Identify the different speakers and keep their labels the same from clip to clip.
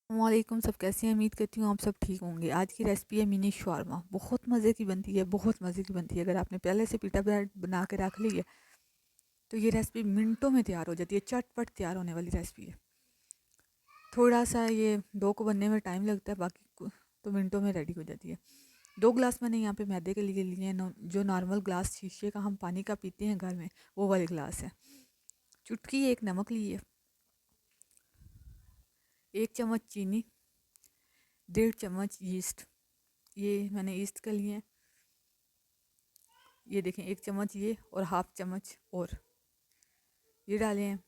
Speaker 1: वालेकुम, सब कैसे हैं? उम्मीद करती हूँ आप सब ठीक होंगे। आज की रेसिपी है मिनी शवारमा। बहुत मज़े की बनती है, बहुत मज़े की बनती है। अगर आपने पहले से पिटा ब्रेड बना के रख ली है तो ये रेसिपी मिनटों में तैयार हो जाती है। चटपट तैयार होने वाली रेसिपी है। थोड़ा सा ये डो को बनने में टाइम लगता है, तो मिनटों में रेडी हो जाती है। 2 ग्लास मैंने यहाँ पे मैदे के लिए लिए हैं। जो नॉर्मल ग्लास शीशे का हम पानी का पीते हैं घर में, वो वाले ग्लास है। चुटकी एक नमक ली है, 1 चम्मच चीनी, 1.5 चम्मच ईस्ट। ये मैंने ईस्ट का लिए हैं। ये देखें, 1 चम्मच ये और 1/2 चम्मच और ये डाले हैं।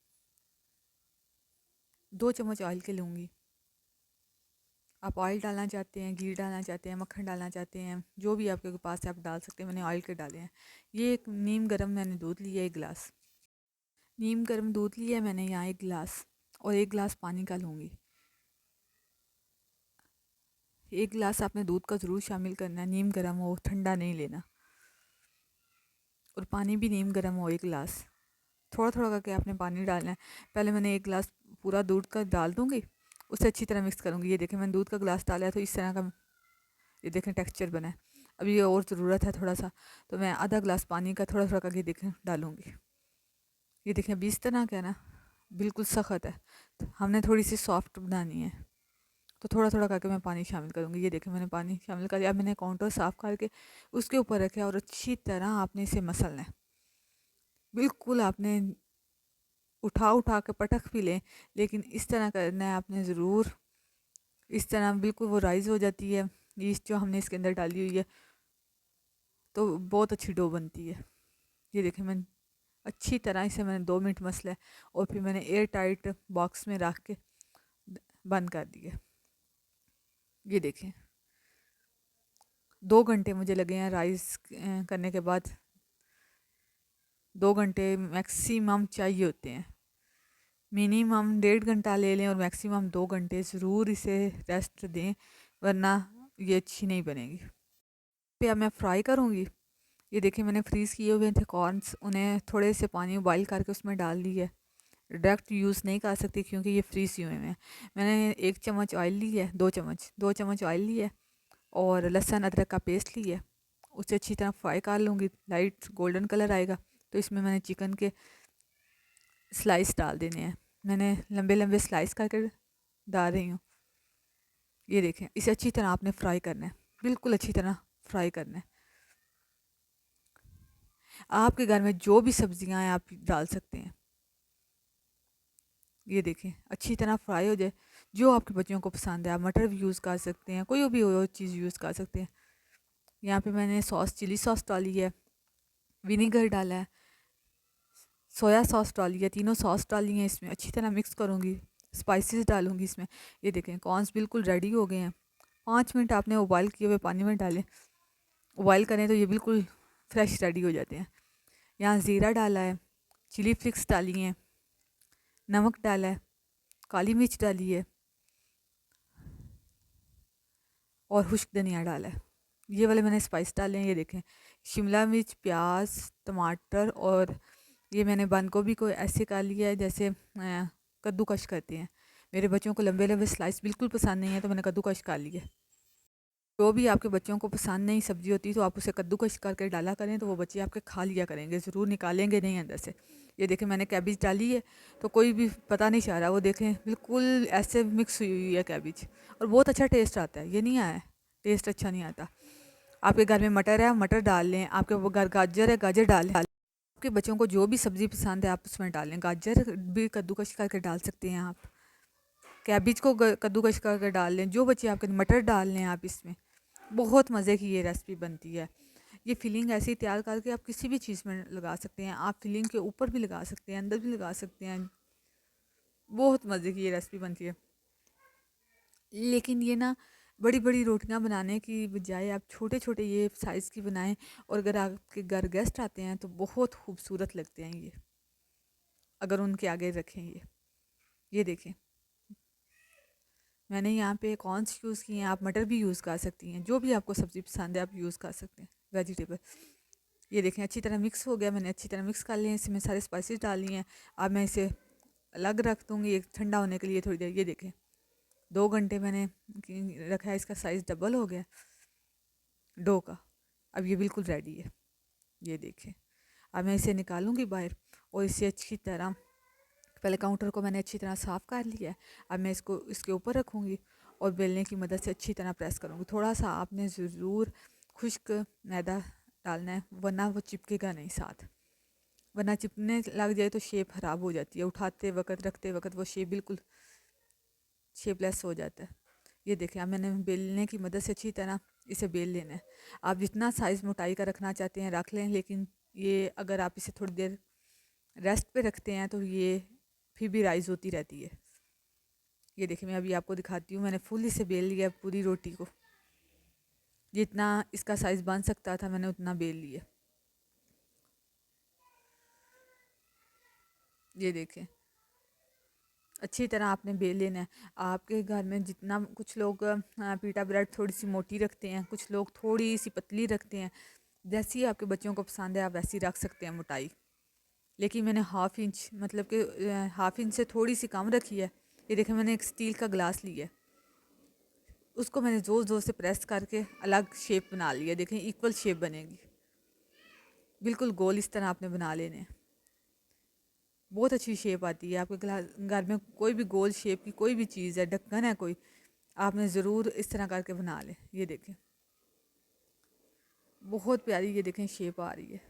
Speaker 1: 2 चम्मच ऑयल के लूँगी। आप ऑयल डालना चाहते हैं, घी डालना चाहते हैं, मक्खन डालना चाहते हैं, जो भी आपके पास है आप डाल सकते हैं। मैंने ऑयल के डाले हैं। ये एक नीम गर्म मैंने दूध लिया, 1 गिलास नीम गर्म दूध लिया है मैंने यहाँ, 1 गिलास। और 1 गिलास पानी का लूँगी। 1 गिलास आपने दूध का ज़रूर शामिल करना है। नीम गर्म हो, ठंडा नहीं लेना। और पानी भी नीम गर्म हो, 1 गिलास। थोड़ा थोड़ा करके आपने पानी डालना है। पहले मैंने 1 गिलास पूरा दूध का डाल दूँगी, उसे अच्छी तरह मिक्स करूँगी। ये देखें, मैंने दूध का गिलास डाला है तो इस तरह का ये देखें टेक्सचर बना है। अभी ये और ज़रूरत है थोड़ा सा, तो मैं आधा गिलास पानी का थोड़ा थोड़ा करके देखें डालूँगी। ये देखें, अभी इस तरह का ना बिल्कुल सख्त है, तो हमने थोड़ी सी सॉफ्ट बनानी है, तो थोड़ा थोड़ा करके मैं पानी शामिल करूँगी। ये देखें, मैंने पानी शामिल कर दिया। अब मैंने काउंटर साफ़ करके उसके ऊपर रखा और अच्छी तरह आपने इसे मसलना है। बिल्कुल आपने उठा उठा के पटक भी लें, लेकिन इस तरह करना है आपने ज़रूर। इस तरह बिल्कुल वो राइज़ हो जाती है यीस्ट जो हमने इसके अंदर डाली हुई है, तो बहुत अच्छी डो बनती है। ये देखें, मैंने अच्छी तरह इसे मैंने 2 मिनट मसला है और फिर मैंने एयर टाइट बॉक्स में रख के बंद कर दिया। ये देखें, 2 घंटे मुझे लगे हैं राइस करने के बाद। 2 घंटे मैक्सिमम चाहिए होते हैं। मिनिमम 1.5 घंटा ले लें और मैक्सिमम 2 घंटे ज़रूर इसे रेस्ट दें, वरना ये अच्छी नहीं बनेगी। फिर अब मैं फ्राई करूँगी। ये देखिए, मैंने फ्रीज़ किए हुए थे कॉर्न्स, उन्हें थोड़े से पानी बॉयल करके उसमें डाल दी है। डायरेक्ट यूज़ नहीं कर सकती क्योंकि ये फ्रीज़ किए हुए हैं। मैंने 1 चम्मच ऑयल ली है, 2 चम्मच ऑयल ली है और लहसुन अदरक का पेस्ट ली है। उसे अच्छी तरह फ्राई कर लूँगी। लाइट गोल्डन कलर आएगा तो इसमें मैंने चिकन के स्लाइस डाल देने हैं। मैंने लंबे लंबे स्लाइस करके डाल रही हूँ। ये देखें, इसे अच्छी तरह आपने फ्राई करना है, बिल्कुल अच्छी तरह फ्राई करना है। आपके घर में जो भी सब्जियां हैं आप डाल सकते हैं। ये देखें, अच्छी तरह फ्राई हो जाए। जो आपके बच्चों को पसंद है, आप मटर भी यूज़ कर सकते हैं, कोई भी और चीज़ यूज़ कर सकते हैं। यहाँ पे मैंने सॉस, चिली सॉस डाली है, विनीगर डाला है, सोया सॉस डाली है, तीनों सॉस डाली हैं। इसमें अच्छी तरह मिक्स करूँगी, स्पाइसेस डालूँगी इसमें। ये देखें, कॉर्न्स बिल्कुल रेडी हो गए हैं। 5 मिनट आपने उबाइल किए हुए पानी में डालें, उबाइल करें तो ये बिल्कुल फ्रेश रेडी हो जाते हैं। यहाँ ज़ीरा डाला है, चिली फ्लिक्स डाली हैं, नमक डाला है, काली मिर्च डाली है और खुश्क धनिया डाला है। ये वाले मैंने स्पाइस डाले हैं। ये देखें, शिमला मिर्च, प्याज, टमाटर और ये मैंने बंद गोभी को ऐसे कर लिया है जैसे कद्दूकश करते हैं। मेरे बच्चों को लंबे लंबे स्लाइस बिल्कुल पसंद नहीं है, तो मैंने कद्दूकश कर लिया। जो भी आपके बच्चों को पसंद नहीं सब्जी होती तो आप उसे कद्दूकश करके डाला करें, तो वो बच्चे आपके खा लिया करेंगे, ज़रूर निकालेंगे नहीं अंदर से। ये देखें, मैंने कैबिज डाली है तो कोई भी पता नहीं चल रहा। वो देखें, बिल्कुल ऐसे मिक्स हुई हुई है कैबिज, और बहुत अच्छा टेस्ट आता है। ये नहीं आया टेस्ट अच्छा नहीं आता। आपके घर में मटर है, मटर डाल लें। आपके वो घर गाजर है, गाजर डाल लें। आपके बच्चों को जो भी सब्ज़ी पसंद है आप उसमें डाल लें। गाजर भी कद्दूकश करके डाल सकते हैं आप, कैबिज को कद्दूकश करके डाल लें। जो बच्चे आपके, मटर डाल लें आप इसमें। बहुत मज़े की ये रेसिपी बनती है। ये फिलिंग ऐसे ही तैयार करके आप किसी भी चीज़ में लगा सकते हैं। आप फिलिंग के ऊपर भी लगा सकते हैं, अंदर भी लगा सकते हैं। बहुत मज़े की ये रेसिपी बनती है। लेकिन ये ना, बड़ी बड़ी रोटियां बनाने की बजाय आप छोटे छोटे ये साइज़ की बनाएं, और अगर आपके घर गेस्ट आते हैं तो बहुत खूबसूरत लगते हैं ये, अगर उनके आगे रखें। ये देखें, मैंने यहाँ पे कॉर्न्स यूज़ किए हैं। आप मटर भी यूज़ कर सकती हैं, जो भी आपको सब्ज़ी पसंद है आप यूज़ कर सकते हैं, वेजिटेबल। ये देखें, अच्छी तरह मिक्स हो गया। मैंने अच्छी तरह मिक्स कर लिया, इसमें सारे स्पाइसेस डाल लिए हैं। अब मैं इसे अलग रख दूँगी एक ठंडा होने के लिए थोड़ी देर। ये देखें, 2 घंटे मैंने रखा है, इसका साइज़ डबल हो गया डो का। अब ये बिल्कुल रेडी है, ये देखें। अब मैं इसे निकालूंगी बाहर और इसे अच्छी तरह, पहले काउंटर को मैंने अच्छी तरह साफ़ कर लिया है। अब मैं इसको इसके ऊपर रखूँगी और बेलने की मदद से अच्छी तरह प्रेस करूँगी। थोड़ा सा आपने ज़रूर खुश्क मैदा डालना है, वरना वो चिपकेगा नहीं साथ, वरना चिपकने लग जाए तो शेप ख़राब हो जाती है। उठाते वक्त रखते वक्त वो शेप बिल्कुल शेपलेस हो जाता है। ये देखें, अब मैंने बेलने की मदद से अच्छी तरह इसे बेल लेना है। आप जितना साइज़ मोटाई का रखना चाहते हैं रख लें, लेकिन ये अगर आप इसे थोड़ी देर रेस्ट पे रखते हैं तो ये फिर भी राइज़ होती रहती है। ये देखिए, मैं अभी आपको दिखाती हूँ, मैंने फुल इसे बेल लिया पूरी रोटी को। जितना इसका साइज़ बन सकता था मैंने उतना बेल लिया। ये देखें, अच्छी तरह आपने बेल लेना है। आपके घर में जितना, कुछ लोग पीटा ब्रेड थोड़ी सी मोटी रखते हैं, कुछ लोग थोड़ी सी पतली रखते हैं। जैसी आपके बच्चों को पसंद है आप वैसी रख सकते हैं मोटाई। लेकिन मैंने हाफ़ इंच, मतलब कि हाफ़ इंच से थोड़ी सी कम रखी है। ये देखें, मैंने एक स्टील का गिलास लिया है, उसको मैंने ज़ोर ज़ोर से प्रेस करके अलग शेप बना लिया। देखें, इक्वल शेप बनेगी, बिल्कुल गोल इस तरह आपने बना लेने। बहुत अच्छी शेप आती है। आपके घर में कोई भी गोल शेप की कोई भी चीज़ है, ढक्कन है कोई, आपने ज़रूर इस तरह करके बना लें। ये देखें, बहुत प्यारी ये देखें शेप आ रही है।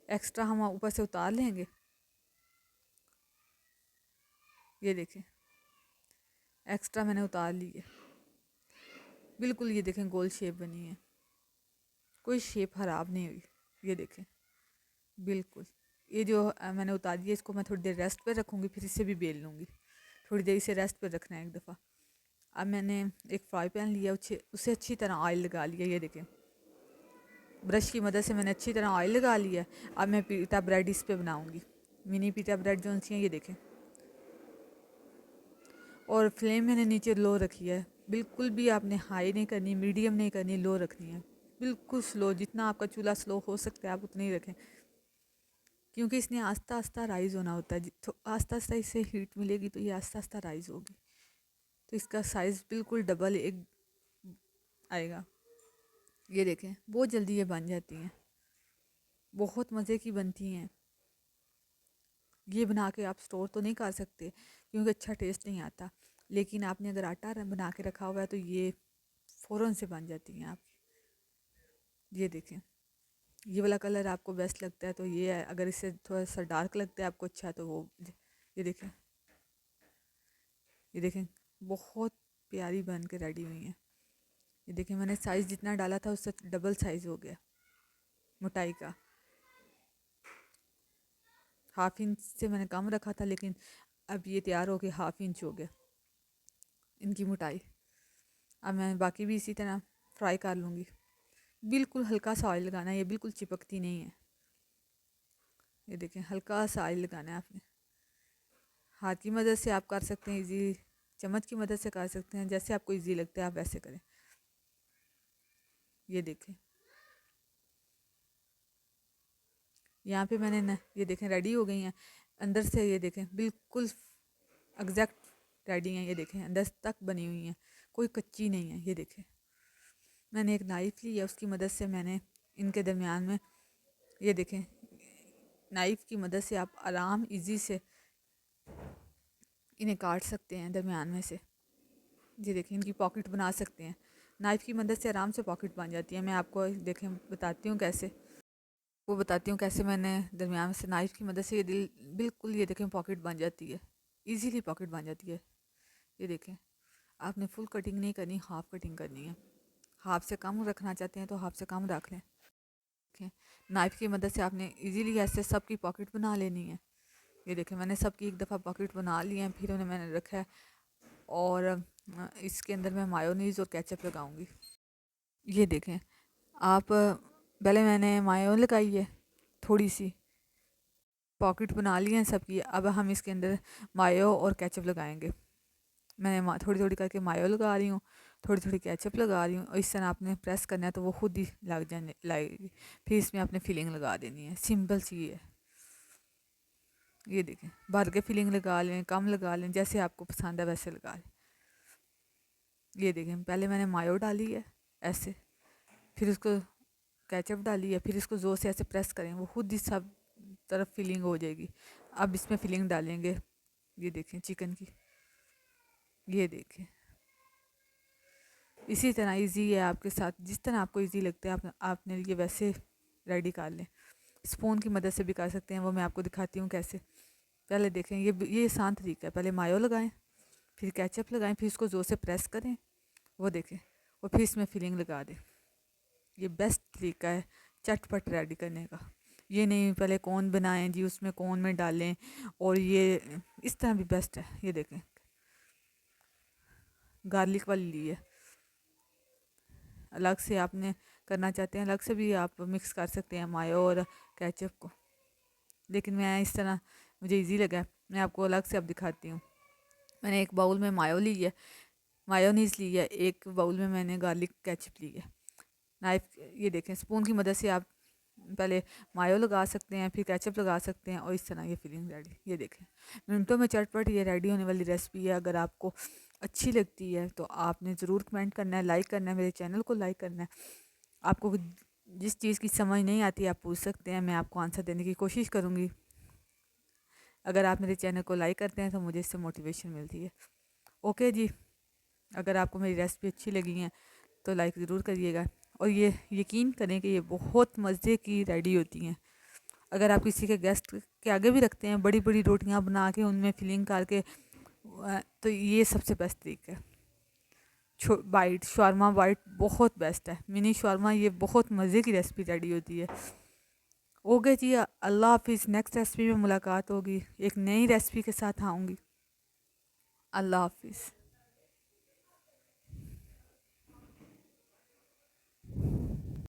Speaker 1: एक्स्ट्रा हम ऊपर से उतार लेंगे। ये देखें, एक्स्ट्रा मैंने उतार ली है, बिल्कुल ये देखें गोल शेप बनी है, कोई शेप ख़राब नहीं हुई। ये देखें, बिल्कुल। ये जो मैंने उतारी है इसको मैं थोड़ी देर रेस्ट पे रखूँगी, फिर इसे भी बेल लूँगी। थोड़ी देर इसे रेस्ट पे रखना है एक दफ़ा। अब मैंने एक फ्राई पैन लिया, उसे अच्छी तरह ऑयल लगा लिया। ये देखें, ब्रश की मदद से मैंने अच्छी तरह ऑयल लगा लिया। अब मैं पीटा ब्रेड इस पे बनाऊँगी, मिनी पीटा ब्रेड जो सी हैं। ये देखें, और फ्लेम मैंने नीचे लो रखी है। बिल्कुल भी आपने हाई नहीं करनी, मीडियम नहीं करनी, लो रखनी है, बिल्कुल स्लो। जितना आपका चूल्हा स्लो हो सकता है आप उतना ही रखें, क्योंकि इसने आस्ता आस्ता राइज़ होना होता है। तो आस्ता आस्ता इसे हीट मिलेगी तो ये आस्ता आस्ता राइज़ होगी, तो इसका साइज़ बिल्कुल डबल एक आएगा। ये देखें, बहुत जल्दी ये बन जाती हैं, बहुत मज़े की बनती हैं। ये बना के आप स्टोर तो नहीं कर सकते क्योंकि अच्छा टेस्ट नहीं आता, लेकिन आपने अगर आटा बना के रखा हुआ है तो ये फ़ौरन से बन जाती हैं आपकी। ये देखें, ये वाला कलर आपको बेस्ट लगता है तो ये है, अगर इससे थोड़ा सा डार्क लगता है आपको अच्छा तो वो। ये देखें, ये देखें, बहुत प्यारी बन के रेडी हुई हैं। ये देखें, मैंने साइज़ जितना डाला था उससे डबल साइज़ हो गया मोटाई का। हाफ़ इंच से मैंने कम रखा था, लेकिन अब ये तैयार हो गया, हाफ़ इंच हो गया इनकी मोटाई। अब मैं बाकी भी इसी तरह फ्राई कर लूँगी। बिल्कुल हल्का सा ऑयल लगाना है, ये बिल्कुल चिपकती नहीं है। ये देखें, हल्का सा ऑयल लगाना है आपने। हाथ की मदद से आप कर सकते हैं इजी, चम्मच की मदद से कर सकते हैं, जैसे आपको इजी लगता है आप वैसे करें। ये देखें, यहाँ पे मैंने न, ये देखें रेडी हो गई हैं अंदर से। ये देखें, बिल्कुल एग्जैक्ट रेडी हैं। ये देखें, अंदर तक बनी हुई हैं, कोई कच्ची नहीं है। ये देखें, मैंने एक नाइफ़ ली है, उसकी मदद से मैंने इनके दरमियान में, ये देखें, नाइफ़ की मदद से आप आराम इजी से इन्हें काट सकते हैं दरमियान में से। ये देखें, इनकी पॉकेट बना सकते हैं, नाइफ़ की मदद से आराम से पॉकेट बन जाती है। मैं आपको देखें बताती हूँ कैसे, वो बताती हूँ कैसे मैंने दरमियान में से नाइफ़ की मदद से ये बिल्कुल, ये देखें पॉकेट बन जाती है, इजीली पॉकेट बन जाती है। ये देखें, आपने फुल कटिंग नहीं करनी, हाफ़ कटिंग करनी है। हाफ से कम रखना चाहते हैं तो हाफ से कम रख लें। देखें, नाइफ़ की मदद से आपने इजीली ऐसे सबकी पॉकेट बना लेनी है। ये देखें, मैंने सबकी एक दफ़ा पॉकेट बना ली है, फिर उन्हें मैंने रखा है और इसके अंदर मैं मायोनीज़ और केचप लगाऊंगी। ये देखें आप, पहले मैंने मायो लगाई है, थोड़ी सी पॉकेट बना ली है सबकी। अब हम इसके अंदर मायो और केचप लगाएंगे। मैं थोड़ी थोड़ी करके मायो लगा रही हूँ, थोड़ी थोड़ी केचप लगा रही हूँ, और इस तरह आपने प्रेस करना है तो वो खुद ही लग जाने लगेगी। फिर इसमें आपने फिलिंग लगा देनी है, सिंपल सी है। ये देखें, भर के फिलिंग लगा लें, कम लगा लें, जैसे आपको पसंद है वैसे लगा लें। ये देखें, पहले मैंने मायो डाली है ऐसे, फिर उसको केचप डाली है, फिर इसको ज़ोर से ऐसे प्रेस करें, वो खुद ही सब तरफ फिलिंग हो जाएगी। अब इसमें फिलिंग डालेंगे, ये देखें चिकन की, ये देखें। इसी तरह इजी है आपके साथ, जिस तरह आपको इजी लगता है आपने ये वैसे रेडी कर लें। स्पून की मदद से भी कर सकते हैं, वो मैं आपको दिखाती हूँ कैसे। पहले देखें, ये आसान तरीका है। पहले मायो लगाएं, फिर केचप लगाएं, फिर इसको ज़ोर से प्रेस करें, वो देखें, और फिर इसमें फिलिंग लगा दें। ये बेस्ट तरीका है चटपट रेडी करने का। ये नहीं पहले कौन बनाएं जी, उसमें कौन में डालें, और ये इस तरह भी बेस्ट है। ये देखें, गार्लिक वाली ली है, अलग से आपने करना चाहते हैं अलग से भी आप मिक्स कर सकते हैं मायो और केचप को, लेकिन मैं इस तरह मुझे इजी लगा, मैं आपको अलग से अब दिखाती हूँ। मैंने एक बाउल में मायो ली है, मायोनीज़ ली है, एक बाउल में मैंने गार्लिक केचप ली है। नाइफ, ये देखें, स्पून की मदद से आप पहले मायो लगा सकते हैं, फिर केचप लगा सकते हैं, और इस तरह ये फिलिंग रेडी। ये देखें, मिनटों में चटपट ये रेडी होने वाली रेसिपी है। अगर आपको अच्छी लगती है तो आपने ज़रूर कमेंट करना है, लाइक करना है, मेरे चैनल को लाइक करना है। आपको जिस चीज़ की समझ नहीं आती आप पूछ सकते हैं, मैं आपको आंसर देने की कोशिश करूँगी। अगर आप मेरे चैनल को लाइक करते हैं तो मुझे इससे मोटिवेशन मिलती है। ओके जी, अगर आपको मेरी रेसिपी अच्छी लगी है तो लाइक ज़रूर करिएगा, और ये यकीन करें कि ये बहुत मज़े की रेडी होती हैं। अगर आप किसी के गेस्ट के आगे भी रखते हैं, बड़ी बड़ी रोटियां बना के उनमें फिलिंग करके, तो ये सबसे बेस्ट तरीका है। बाइट शवारमा बाइट बहुत बेस्ट है, मिनी शवारमा, ये बहुत मज़े की रेसिपी रेडी होती है। ओके जी, अल्लाह हाफिज़। नेक्स्ट रेसिपी में मुलाकात होगी, एक नई रेसिपी के साथ आऊँगी। अल्लाह हाफिज़।